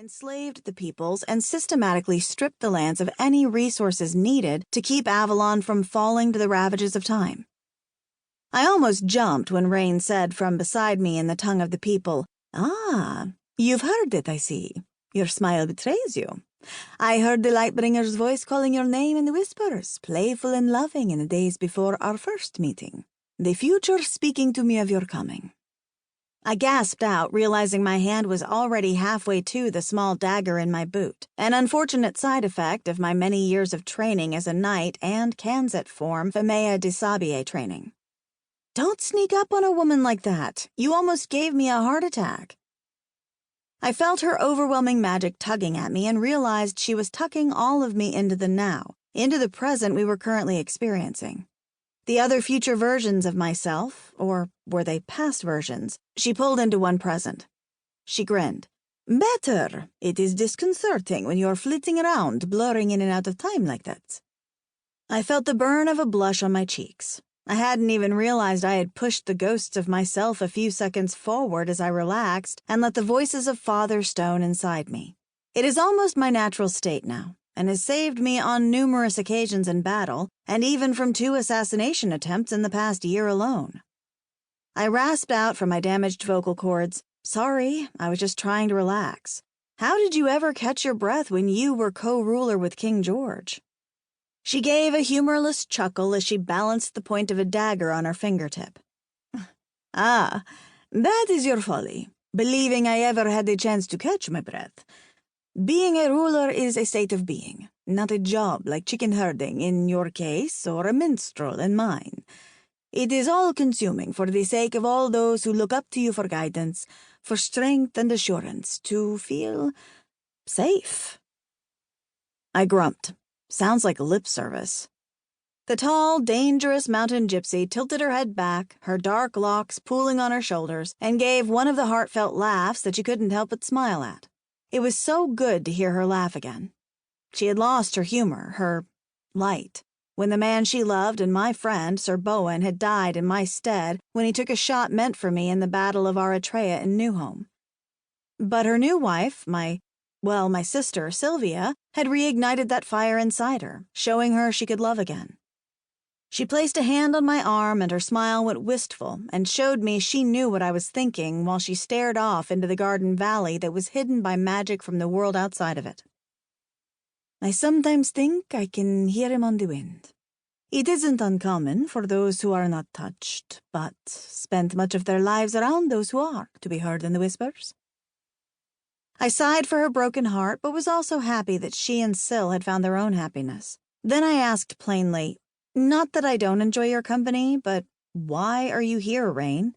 enslaved the peoples, and systematically stripped the lands of any resources needed to keep Avalon from falling to the ravages of time. I almost jumped when Rain said from beside me in the tongue of the people, "Ah, you've heard it, I see. Your smile betrays you. I heard the Lightbringer's voice calling your name in the whispers, playful and loving in the days before our first meeting. The future speaking to me of your coming." I gasped out, realizing my hand was already halfway to the small dagger in my boot, an unfortunate side effect of my many years of training as a knight and Kanzet form Femea de Sabier training. "Don't sneak up on a woman like that. You almost gave me a heart attack." I felt her overwhelming magic tugging at me and realized she was tucking all of me into the now, into the present we were currently experiencing. The other future versions of myself, or were they past versions, she pulled into one present. She grinned. "Better. It is disconcerting when you're flitting around, blurring in and out of time like that." I felt the burn of a blush on my cheeks. I hadn't even realized I had pushed the ghosts of myself a few seconds forward as I relaxed and let the voices of Father Stone inside me. It is almost my natural state now, and has saved me on numerous occasions in battle, and even from 2 assassination attempts in the past year alone. I rasped out from my damaged vocal cords, "Sorry, I was just trying to relax. How did you ever catch your breath when you were co-ruler with King George?" She gave a humorless chuckle as she balanced the point of a dagger on her fingertip. "Ah, that is your folly, believing I ever had the chance to catch my breath. Being a ruler is a state of being, not a job like chicken herding in your case or a minstrel in mine. It is all-consuming for the sake of all those who look up to you for guidance, for strength and assurance, to feel safe." I grumped. Sounds like lip service. The tall, dangerous mountain gypsy tilted her head back, her dark locks pooling on her shoulders, and gave one of the heartfelt laughs that you couldn't help but smile at. It was so good to hear her laugh again. She had lost her humor, her light, when the man she loved and my friend, Sir Bowen, had died in my stead when he took a shot meant for me in the Battle of Eritrea in Newhome. But her new wife, my sister, Sylvia, had reignited that fire inside her, showing her she could love again. She placed a hand on my arm and her smile went wistful and showed me she knew what I was thinking while she stared off into the garden valley that was hidden by magic from the world outside of it. "I sometimes think I can hear him on the wind. It isn't uncommon for those who are not touched, but spend much of their lives around those who are, to be heard in the whispers." I sighed for her broken heart, but was also happy that she and Syl had found their own happiness. Then I asked plainly, "Not that I don't enjoy your company, but why are you here, Rain?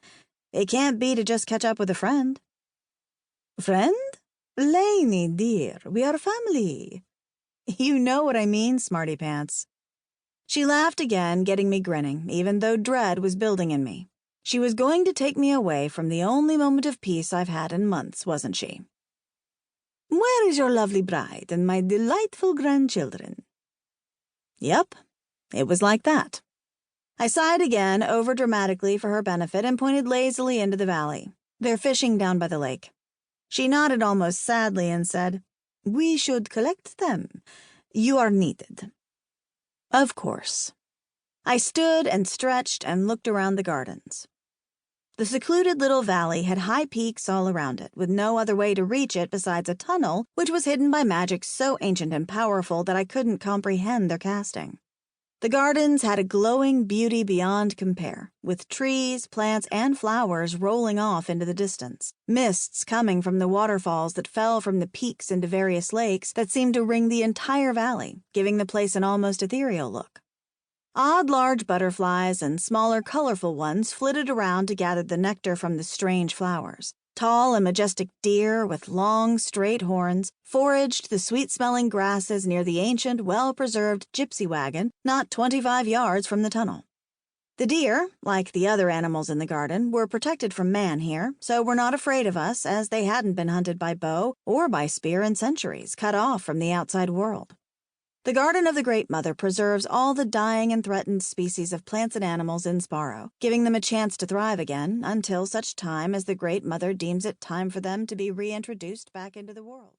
It can't be to just catch up with a friend." "Friend? Lainey, dear, we are family." "You know what I mean, smarty pants." She laughed again, getting me grinning, even though dread was building in me. She was going to take me away from the only moment of peace I've had in months, wasn't she? "Where is your lovely bride and my delightful grandchildren?" Yep, it was like that. I sighed again, overdramatically for her benefit, and pointed lazily into the valley. "They're fishing down by the lake." She nodded almost sadly and said, "We should collect them. You are needed." Of course. I stood and stretched and looked around the gardens. The secluded little valley had high peaks all around it, with no other way to reach it besides a tunnel, which was hidden by magic so ancient and powerful that I couldn't comprehend their casting. The gardens had a glowing beauty beyond compare, with trees, plants, and flowers rolling off into the distance, mists coming from the waterfalls that fell from the peaks into various lakes that seemed to ring the entire valley, giving the place an almost ethereal look. Odd large butterflies and smaller colorful ones flitted around to gather the nectar from the strange flowers. Tall and majestic deer with long, straight horns foraged the sweet-smelling grasses near the ancient, well-preserved gypsy wagon not 25 yards from the tunnel. The deer, like the other animals in the garden, were protected from man here, so were not afraid of us as they hadn't been hunted by bow or by spear in centuries, cut off from the outside world. The Garden of the Great Mother preserves all the dying and threatened species of plants and animals in Sparo, giving them a chance to thrive again until such time as the Great Mother deems it time for them to be reintroduced back into the world.